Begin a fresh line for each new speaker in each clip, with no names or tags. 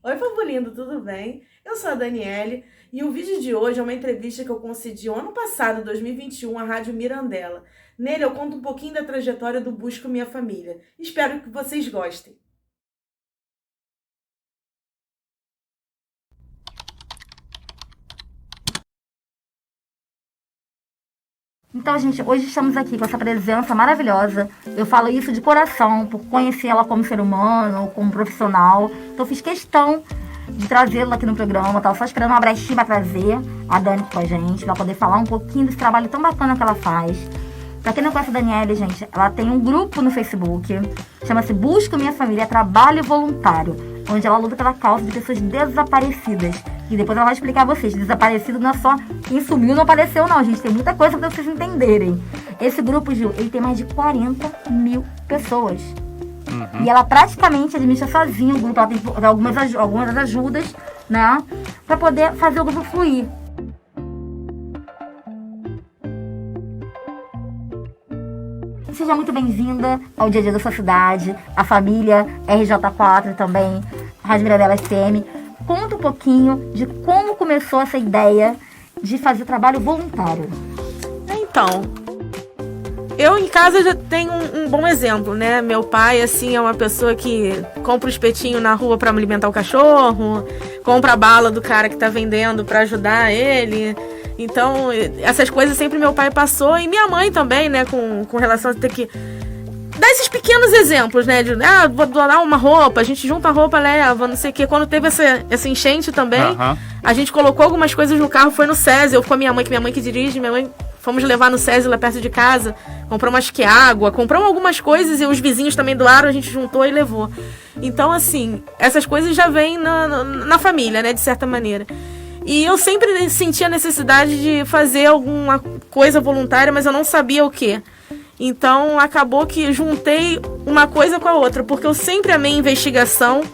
Oi, Povo Lindo, tudo bem? Eu sou a Daniele e o vídeo de hoje é uma entrevista que eu concedi ano passado, 2021, à Rádio Mirandela. Nele eu conto um pouquinho da trajetória do Busco Minha Família. Espero que vocês gostem.
Então, gente, hoje estamos aqui com essa presença maravilhosa. Eu falo isso de coração, por conhecer ela como ser humano, como profissional. Então, fiz questão de trazê-la aqui no programa. Tava só esperando uma brechinha pra trazer a Dani com a gente, pra poder falar um pouquinho desse trabalho tão bacana que ela faz. Pra quem não conhece a Daniele, gente, ela tem um grupo no Facebook, chama-se Busco Minha Família, Trabalho Voluntário, onde ela luta pela causa de pessoas desaparecidas. E depois ela vai explicar a vocês, desaparecido não é só quem sumiu não apareceu não, gente, tem muita coisa pra vocês entenderem. Esse grupo, Gil, ele tem mais de 40 mil pessoas. E ela praticamente administra sozinha o grupo, ela tem algumas ajudas, né, pra poder fazer o grupo fluir. Seja muito bem-vinda ao Dia a Dia da sua cidade, a família RJ4 também, Rádio Mirandela FM. Conta um pouquinho de como começou essa ideia de fazer trabalho voluntário.
Então, eu em casa já tenho um bom exemplo, né? Meu pai, assim, é uma pessoa que compra o espetinho na rua para alimentar o cachorro, compra a bala do cara que tá vendendo para ajudar ele. Então, essas coisas sempre meu pai passou. E minha mãe também, né? Com relação a ter que dar esses pequenos exemplos, né? De, vou doar uma roupa, a gente junta a roupa, leva, não sei o quê. Quando teve essa enchente também, a gente colocou algumas coisas no carro, foi no SESI. Eu com a minha mãe que dirige, minha mãe, fomos levar no SESI lá perto de casa. Compramos acho que água, compramos algumas coisas e os vizinhos também doaram, a gente juntou e levou. Então, assim, essas coisas já vêm na família, né? De certa maneira. E eu sempre senti a necessidade de fazer alguma coisa voluntária, mas eu não sabia o quê. Então, acabou que juntei uma coisa com a outra, porque eu sempre amei investigação.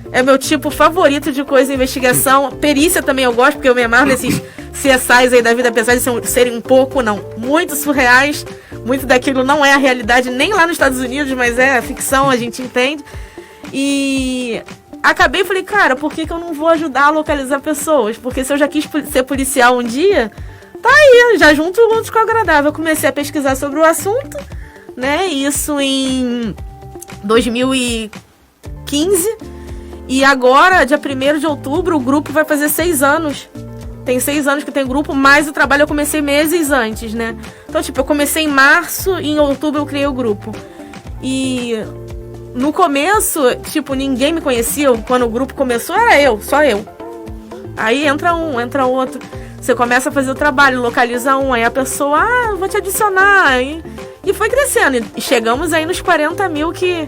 É meu tipo favorito de coisa, investigação. Perícia também eu gosto, porque eu me amarro nesses CSIs aí da vida, apesar de serem um pouco, não, muito surreais. Muito daquilo não é a realidade, nem lá nos Estados Unidos, mas é ficção, a gente entende. E acabei e falei, cara, por que eu não vou ajudar a localizar pessoas? Porque se eu já quis ser policial um dia, tá aí, já junto o útil com o agradável. Eu comecei a pesquisar sobre o assunto, né? Isso em 2015. E agora, dia 1º de outubro, o grupo vai fazer 6 anos. Tem 6 anos que tem grupo, mas o trabalho eu comecei meses antes, né? Então, tipo, eu comecei em março e em outubro eu criei o grupo. E no começo, tipo, ninguém me conhecia. Quando o grupo começou, era eu, só eu. Aí entra um, entra outro. Você começa a fazer o trabalho, localiza um. Aí a pessoa, vou te adicionar. E foi crescendo. E chegamos aí nos 40 mil, que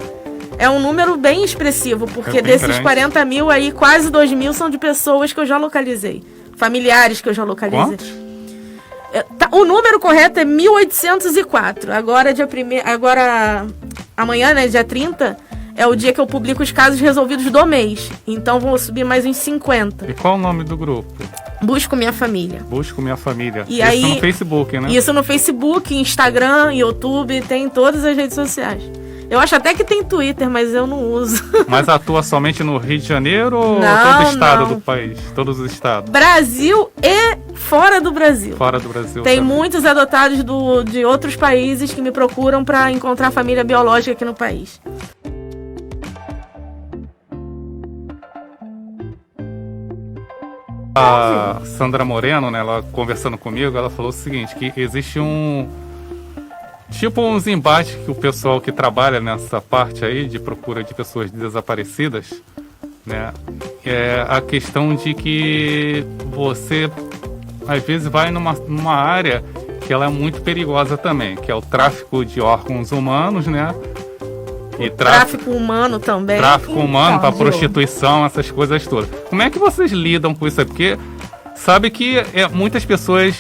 é um número bem expressivo. Porque desses grande. 40 mil aí, quase 2 mil são de pessoas que eu já localizei. Familiares que eu já localizei.
Quantos?
O número correto é 1.804. Agora, amanhã, né, dia 30, é o dia que eu publico os casos resolvidos do mês. Então vou subir mais uns 50.
E qual o nome do grupo?
Busco Minha Família.
Busco Minha Família.
E
isso
aí,
no Facebook, né?
Isso no Facebook, Instagram, YouTube, tem em todas as redes sociais. Eu acho até que tem Twitter, mas eu não uso.
Mas atua somente no Rio de Janeiro ou
não,
todo estado
não.
do país? Todos os estados?
Brasil e fora do Brasil.
Fora do Brasil.
Tem
também.
muitos adotados de outros países que me procuram para encontrar família biológica aqui no país.
A Sandra Moreno, né, ela conversando comigo, ela falou o seguinte, que existe uns embates que o pessoal que trabalha nessa parte aí de procura de pessoas desaparecidas, né, é a questão de que você às vezes vai numa área que ela é muito perigosa também, que é o tráfico de órgãos humanos, né?
E tráfico humano também.
Tráfico humano para prostituição, essas coisas todas. Como é que vocês lidam com isso aí? Porque sabe que muitas pessoas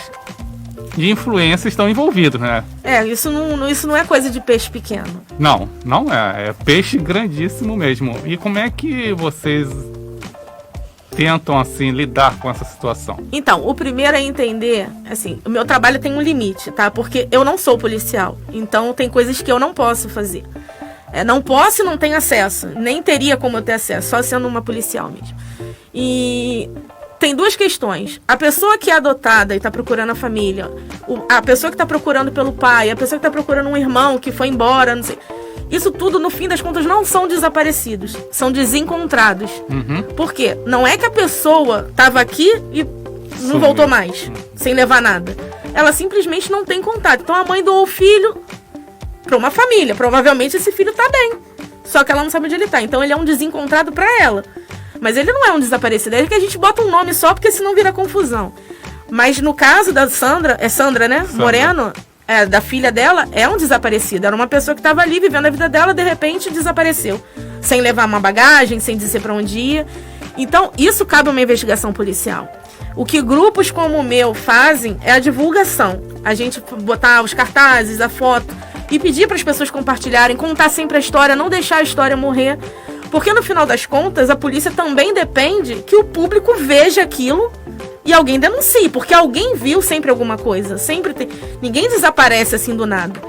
de influência estão envolvidos, né?
Isso não é coisa de peixe pequeno.
Não é. É peixe grandíssimo mesmo. E como é que vocês tentam, assim, lidar com essa situação?
Então, o primeiro é entender, assim, o meu trabalho tem um limite, tá? Porque eu não sou policial. Então, tem coisas que eu não posso fazer. Não posso e não tenho acesso. Nem teria como eu ter acesso, só sendo uma policial mesmo. E tem duas questões. A pessoa que é adotada e está procurando a família, a pessoa que está procurando pelo pai, a pessoa que está procurando um irmão que foi embora, não sei. Isso tudo, no fim das contas, não são desaparecidos. São desencontrados. Por quê? Não é que a pessoa estava aqui e não voltou mais, sem levar nada. Ela simplesmente não tem contato. Então a mãe doou o filho para uma família. Provavelmente esse filho está bem. Só que ela não sabe onde ele está. Então ele é um desencontrado para ela. Mas ele não é um desaparecido. É que a gente bota um nome só, porque senão vira confusão. Mas no caso da Sandra, é Sandra, né? Sandra. Moreno, da filha dela, é um desaparecido. Era uma pessoa que estava ali vivendo a vida dela, de repente desapareceu. Sem levar uma bagagem, sem dizer para onde ia. Então, isso cabe a uma investigação policial. O que grupos como o meu fazem é a divulgação. A gente botar os cartazes, a foto e pedir para as pessoas compartilharem, contar sempre a história, não deixar a história morrer. Porque no final das contas, a polícia também depende que o público veja aquilo e alguém denuncie. Porque alguém viu sempre alguma coisa. Sempre tem. Ninguém desaparece assim do nada.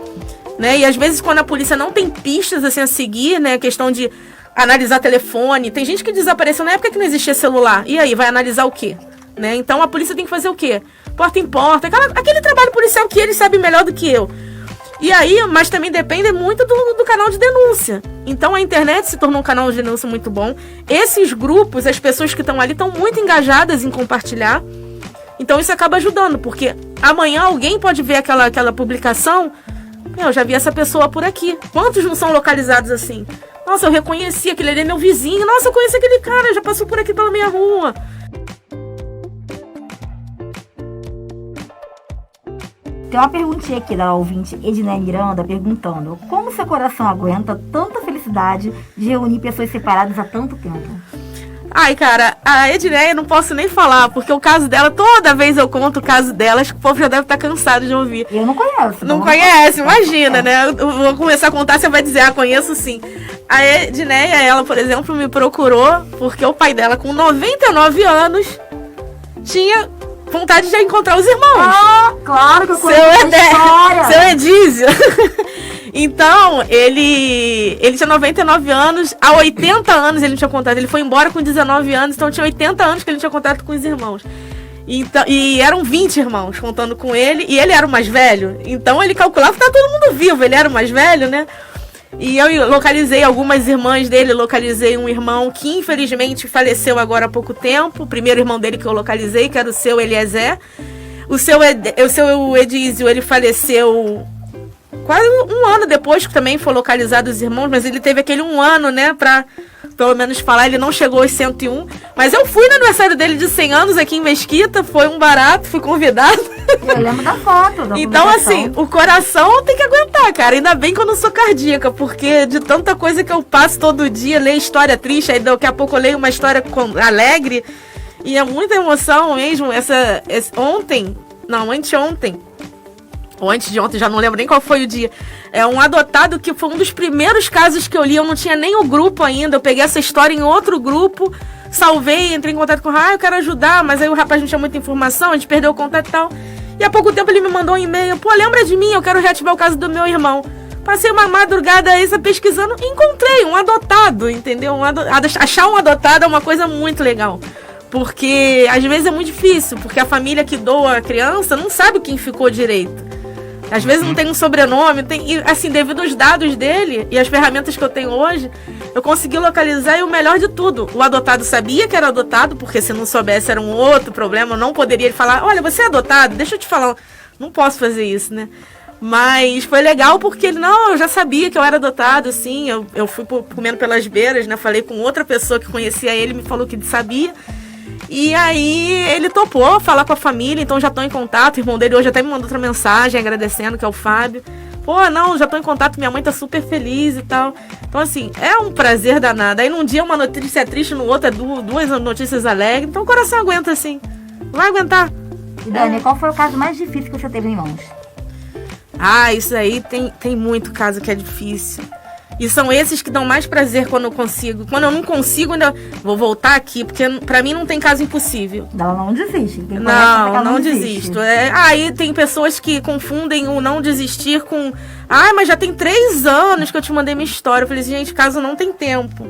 Né? E às vezes quando a polícia não tem pistas assim a seguir, né? A questão de analisar telefone. Tem gente que desapareceu na época que não existia celular. E aí, vai analisar o quê? Né? Então a polícia tem que fazer o quê? Porta em porta. Aquele trabalho policial que eles sabem melhor do que eu. E aí, mas também depende muito do canal de denúncia. Então a internet se tornou um canal de denúncia muito bom. Esses grupos, as pessoas que estão ali estão muito engajadas em compartilhar. Então isso acaba ajudando, porque amanhã alguém pode ver aquela publicação. Eu já vi essa pessoa por aqui. Quantos não são localizados assim? Nossa, eu reconheci aquele ali, é meu vizinho. Nossa, eu conheço aquele cara, já passou por aqui pela minha rua.
Tem uma perguntinha aqui da ouvinte Edneia Miranda perguntando: como seu coração aguenta tanta felicidade de reunir pessoas separadas há tanto tempo?
Ai, cara, a Edneia não posso nem falar, porque o caso dela, toda vez eu conto o caso dela, acho que o povo já deve estar cansado de ouvir.
Eu não conheço.
Não conhece, imagina, né? Eu vou começar a contar, você vai dizer, conheço sim. A Edneia, ela, por exemplo, me procurou porque o pai dela, com 99 anos, tinha vontade de encontrar os irmãos.
Ah, claro que eu conheço a história.
Seu Edísio. Então, ele tinha 99 anos, há 80 anos ele não tinha contato. Ele foi embora com 19 anos, então tinha 80 anos que ele tinha contato com os irmãos. Então, e eram 20 irmãos contando com ele, e ele era o mais velho. Então ele calculava que estava todo mundo vivo, ele era o mais velho, né? E eu localizei algumas irmãs dele, localizei um irmão que infelizmente faleceu agora há pouco tempo. O primeiro irmão dele que eu localizei, que era o seu Eliezer. O seu Edísio, ele faleceu quase um ano depois que também foi localizado os irmãos, mas ele teve aquele um ano, né, pra pelo menos falar, ele não chegou aos 101. Mas eu fui no aniversário dele de 100 anos aqui em Mesquita, foi um barato, fui convidado.
Eu lembro da foto.
Então, assim, o coração tem que aguentar, cara. Ainda bem que eu não sou cardíaca, porque de tanta coisa que eu passo todo dia, leio história triste, aí daqui a pouco eu leio uma história alegre, e é muita emoção mesmo. Anteontem, ou antes de ontem, já não lembro nem qual foi o dia. É um adotado que foi um dos primeiros casos que eu li. Eu não tinha nem o grupo ainda. Eu peguei essa história em outro grupo, salvei, entrei em contato com o rapaz, eu quero ajudar, mas aí o rapaz não tinha muita informação, a gente perdeu o contato e tal. E há pouco tempo ele me mandou um e-mail: pô, lembra de mim, eu quero reativar o caso do meu irmão. Passei uma madrugada essa pesquisando e encontrei um adotado, entendeu? Achar um adotado é uma coisa muito legal. Porque às vezes é muito difícil, porque a família que doa a criança não sabe quem ficou direito. Às vezes não tem um sobrenome, e assim, devido aos dados dele e as ferramentas que eu tenho hoje, eu consegui localizar, e o melhor de tudo, o adotado sabia que era adotado, porque se não soubesse era um outro problema, eu não poderia falar: olha, você é adotado, deixa eu te falar. Não posso fazer isso, né? Mas foi legal porque ele, não, eu já sabia que eu era adotado, sim, eu fui comendo pelas beiras, né? Falei com outra pessoa que conhecia ele, me falou que sabia. E aí ele topou falar com a família, então já estão em contato. O irmão dele hoje até me mandou outra mensagem agradecendo, que é o Fábio. Pô, não, já tô em contato, minha mãe tá super feliz e tal. Então, assim, é um prazer danado. Aí num dia uma notícia triste, no outro é duas notícias alegres. Então o coração aguenta, assim. Vai aguentar.
E Dani, qual foi o caso mais difícil que você teve em mãos?
Ah, isso aí tem muito caso que é difícil. E são esses que dão mais prazer quando eu consigo. Quando eu não consigo, ainda vou voltar aqui, porque pra mim não tem caso impossível.
Ela não desiste.
Não desisto. Aí tem pessoas que confundem o não desistir com: mas já tem 3 anos que eu te mandei minha história. Eu falei assim, gente, caso não tem tempo.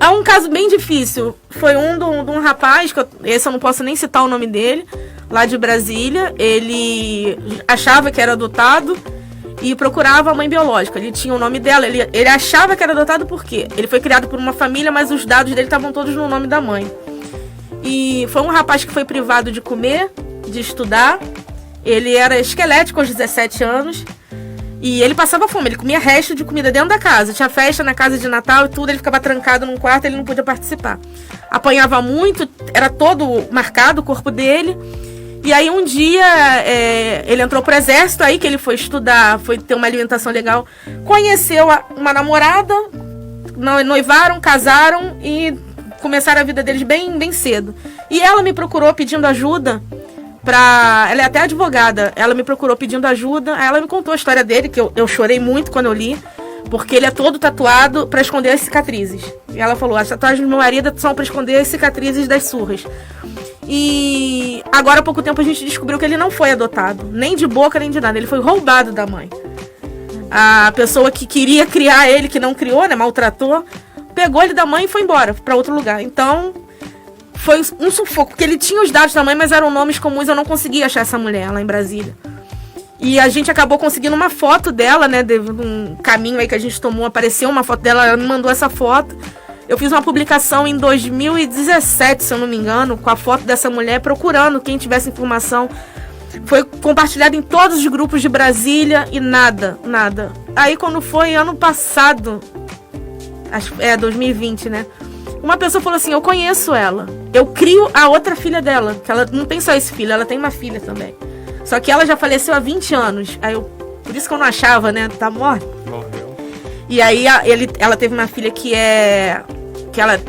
É um caso bem difícil. Foi de um rapaz, esse eu não posso nem citar o nome dele, lá de Brasília. Ele achava que era adotado e procurava a mãe biológica. Ele tinha o nome dela, ele achava que era adotado porque ele foi criado por uma família, mas os dados dele estavam todos no nome da mãe. E foi um rapaz que foi privado de comer, de estudar. Ele era esquelético aos 17 anos. E ele passava fome, ele comia resto de comida dentro da casa. Tinha festa na casa de Natal e tudo, ele ficava trancado num quarto, ele não podia participar. Apanhava muito, era todo marcado o corpo dele. E aí um dia ele entrou pro exército, aí que ele foi estudar, foi ter uma alimentação legal. Conheceu uma namorada, noivaram, casaram e começaram a vida deles bem, bem cedo. E ela me procurou pedindo ajuda. Ela é até advogada, ela me procurou pedindo ajuda, aí ela me contou a história dele, que eu chorei muito quando eu li, porque ele é todo tatuado para esconder as cicatrizes. E ela falou, as tatuagens do meu marido são para esconder as cicatrizes das surras. E agora há pouco tempo a gente descobriu que ele não foi adotado, nem de boca nem de nada, ele foi roubado da mãe. A pessoa que queria criar ele, que não criou, né, maltratou, pegou ele da mãe e foi embora para outro lugar. Então foi um sufoco, porque ele tinha os dados da mãe, mas eram nomes comuns, eu não conseguia achar essa mulher lá em Brasília. E a gente acabou conseguindo uma foto dela, né, de um caminho aí que a gente tomou, apareceu uma foto dela, ela me mandou essa foto. Eu fiz uma publicação em 2017, se eu não me engano, com a foto dessa mulher, procurando quem tivesse informação. Foi compartilhado em todos os grupos de Brasília e nada. Aí quando foi ano passado, 2020, né? Uma pessoa falou assim, eu conheço ela. Eu crio a outra filha dela, que ela não tem só esse filho, ela tem uma filha também. Só que ela já faleceu há 20 anos. Por isso que eu não achava, né? Tá morta.
Morreu.
E aí ela teve uma filha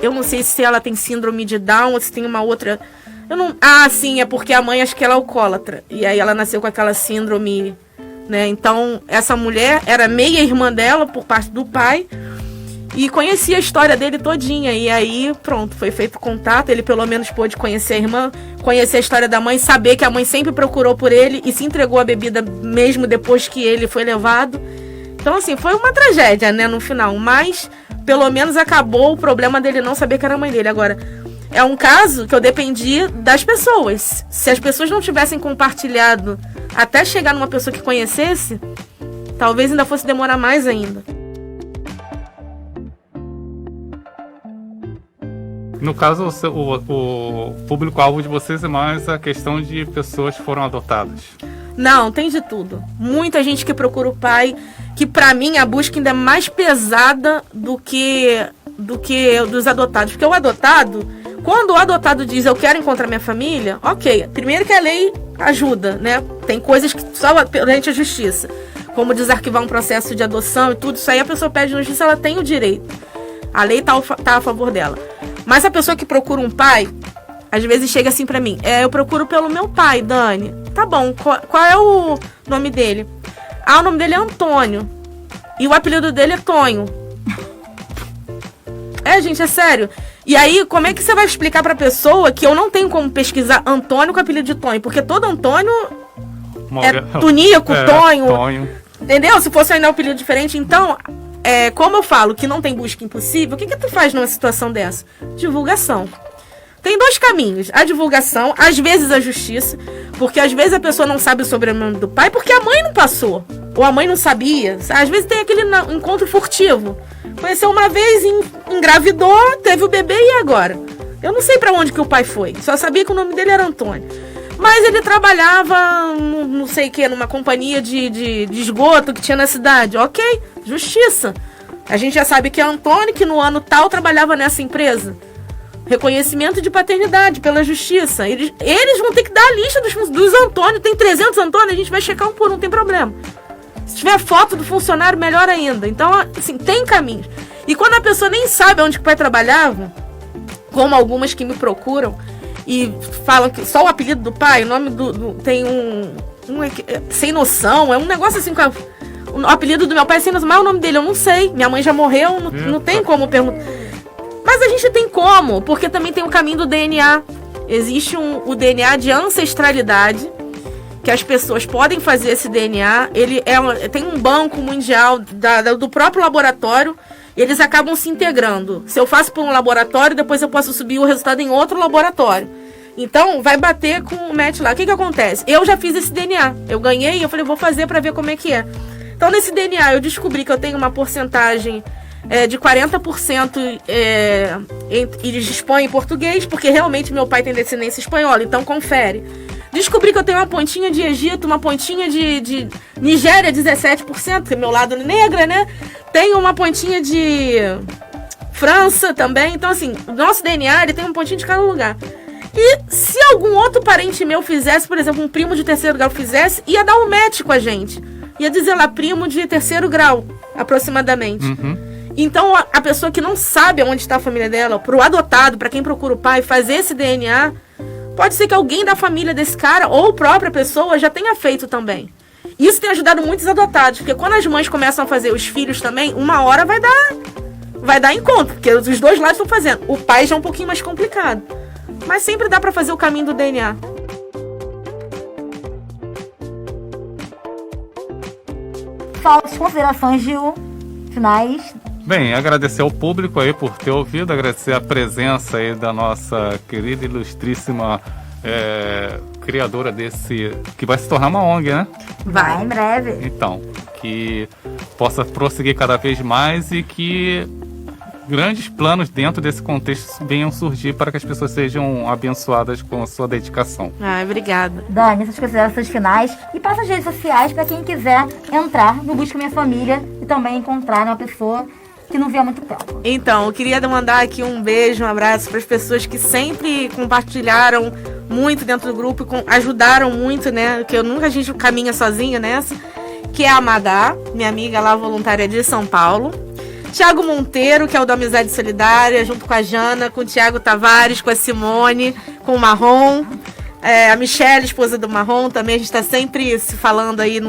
eu não sei se ela tem síndrome de Down ou se tem uma outra. Sim, é porque a mãe acho que ela é alcoólatra. E aí ela nasceu com aquela síndrome, né? Então, essa mulher era meia irmã dela por parte do pai. E conhecia a história dele todinha. E aí, pronto, foi feito contato. Ele pelo menos pôde conhecer a irmã, conhecer a história da mãe, saber que a mãe sempre procurou por ele e se entregou a bebida mesmo depois que ele foi levado. Então, assim, foi uma tragédia, né, no final. Mas, pelo menos acabou o problema dele não saber que era a mãe dele. Agora, é um caso que eu dependi das pessoas. Se as pessoas não tivessem compartilhado até chegar numa pessoa que conhecesse, talvez ainda fosse demorar mais ainda.
No caso, o público-alvo de vocês é mais a questão de pessoas que foram adotadas.
Não, tem de tudo. Muita gente que procura o pai, que pra mim a busca ainda é mais pesada do que dos adotados. Porque o adotado, quando o adotado diz eu quero encontrar minha família, ok. Primeiro que a lei ajuda, né? Tem coisas que só perante a justiça. Como desarquivar um processo de adoção e tudo, isso aí a pessoa pede na justiça, ela tem o direito. A lei tá a favor dela. Mas a pessoa que procura um pai, às vezes chega assim pra mim, eu procuro pelo meu pai, Dani. Tá bom, qual é o nome dele? O nome dele é Antônio. E o apelido dele é Tonho. Gente, é sério. E aí, como é que você vai explicar pra pessoa que eu não tenho como pesquisar Antônio com apelido de Tonho? Porque todo Antônio Tunico, Tonho. Entendeu? Se fosse ainda um apelido diferente, então... como eu falo que não tem busca impossível, o que tu faz numa situação dessa? Divulgação. Tem dois caminhos. A divulgação, às vezes a justiça, porque às vezes a pessoa não sabe o sobrenome do pai porque a mãe não passou. Ou a mãe não sabia. Às vezes tem aquele encontro furtivo. Conheceu uma vez, engravidou, teve o bebê e agora? Eu não sei pra onde que o pai foi. Só sabia que o nome dele era Antônio. Mas ele trabalhava, não sei o que, numa companhia de esgoto que tinha na cidade. Ok, justiça. A gente já sabe que é Antônio, que no ano tal trabalhava nessa empresa. Reconhecimento de paternidade pela justiça. Eles vão ter que dar a lista dos Antônio. Tem 300 Antônio, a gente vai checar um por um, não tem problema. Se tiver foto do funcionário, melhor ainda. Então, assim, tem caminhos. E quando a pessoa nem sabe onde que o pai trabalhava, como algumas que me procuram, e falam que só o apelido do pai, o nome tem sem noção, é um negócio assim, o apelido do meu pai é sem noção, mas o nome dele eu não sei, minha mãe já morreu, não tem como perguntar. Mas a gente tem como, porque também tem o caminho do DNA. Existe o DNA de ancestralidade, que as pessoas podem fazer esse DNA, tem um banco mundial do próprio laboratório eles acabam se integrando. Se eu faço por um laboratório, depois eu posso subir o resultado em outro laboratório. Então, vai bater com o match lá. O que acontece? Eu já fiz esse DNA. Eu ganhei e eu falei, vou fazer para ver como é que é. Então, nesse DNA, eu descobri que eu tenho uma porcentagem de 40% eles expõem em português, porque realmente meu pai tem descendência espanhola, então confere. Descobri que eu tenho uma pontinha de Egito, uma pontinha de Nigéria, 17%, porque meu lado é negra, né? Tenho uma pontinha de França também. Então, assim, o nosso DNA, ele tem um pontinho de cada lugar. E se algum outro parente meu fizesse, por exemplo, um primo de terceiro grau fizesse, ia dar um match com a gente. Ia dizer lá, primo de terceiro grau, aproximadamente. Então, a pessoa que não sabe onde está a família dela, pro adotado, para quem procura o pai, fazer esse DNA, pode ser que alguém da família desse cara, ou a própria pessoa, já tenha feito também. Isso tem ajudado muitos adotados, porque quando as mães começam a fazer os filhos também, uma hora vai dar encontro, porque os dois lados estão fazendo. O pai já é um pouquinho mais complicado. Mas sempre dá para fazer o caminho do DNA.
Só as considerações, Gil, finais.
Bem, agradecer ao público aí por ter ouvido, agradecer a presença aí da nossa querida, ilustríssima criadora desse, que vai se tornar uma ONG, né?
Vai, em breve.
Então, que possa prosseguir cada vez mais e que grandes planos dentro desse contexto venham surgir para que as pessoas sejam abençoadas com a sua dedicação.
Obrigada.
Dani, essas considerações finais e passa as redes sociais para quem quiser entrar no Busca Minha Família e também encontrar uma pessoa que não vê há muito tempo.
Então, eu queria mandar aqui um beijo, um abraço para as pessoas que sempre compartilharam muito dentro do grupo, ajudaram muito, né? Que a gente caminha sozinho nessa. Que é a Amadá, minha amiga lá voluntária de São Paulo. Tiago Monteiro, que é o da Amizade Solidária, junto com a Jana, com o Tiago Tavares, com a Simone, com o Marrom. A Michelle, esposa do Marrom, também a gente está sempre se falando aí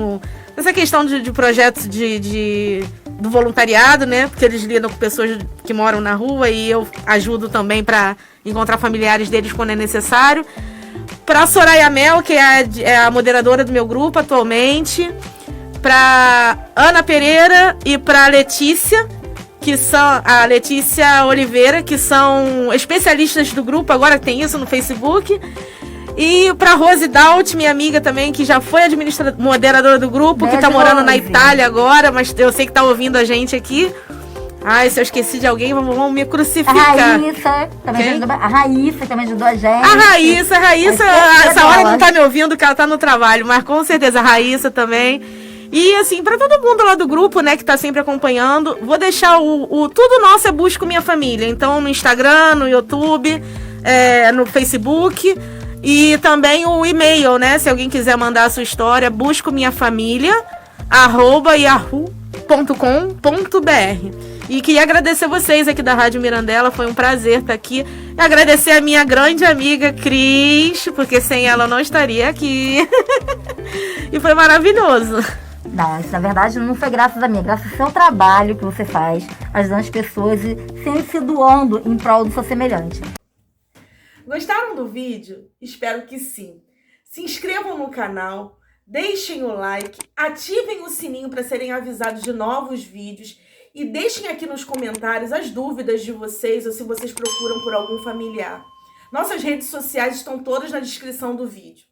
nessa questão de projetos do voluntariado, né? Porque eles lidam com pessoas que moram na rua e eu ajudo também para encontrar familiares deles quando é necessário. Para a Soraya Mel, que é a moderadora do meu grupo atualmente. Para Ana Pereira e para Letícia, que são a Letícia Oliveira, que são especialistas do grupo, agora tem isso no Facebook. E para Rose Daut, minha amiga também, que já foi moderadora do grupo, que tá morando na Itália agora, mas eu sei que tá ouvindo a gente aqui. Ai, se eu esqueci de alguém, vão me crucificar.
A Raíssa também ajudou a gente.
A Raíssa, essa hora não tá me ouvindo, que ela tá no trabalho, mas com certeza a Raíssa também. E assim, pra todo mundo lá do grupo, né, que tá sempre acompanhando, vou deixar o Tudo Nosso é Busco Minha Família. Então, no Instagram, no YouTube, no Facebook e também o e-mail, né, se alguém quiser mandar a sua história, buscominhafamilia@yahoo.com.br. E queria agradecer a vocês aqui da Rádio Mirandela, foi um prazer estar aqui. E agradecer a minha grande amiga Cris, porque sem ela eu não estaria aqui. E foi maravilhoso.
Não, isso na verdade não foi graças a mim, é graças ao seu trabalho que você faz, ajudando as pessoas e sempre se doando em prol do seu semelhante.
Gostaram do vídeo? Espero que sim. Se inscrevam no canal, deixem o like, ativem o sininho para serem avisados de novos vídeos e deixem aqui nos comentários as dúvidas de vocês ou se vocês procuram por algum familiar. Nossas redes sociais estão todas na descrição do vídeo.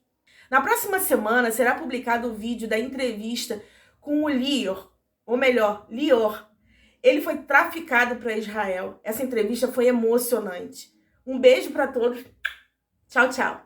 Na próxima semana será publicado o vídeo da entrevista com o Lior, ou melhor, Lior. Ele foi traficado para Israel. Essa entrevista foi emocionante. Um beijo para todos. Tchau, tchau.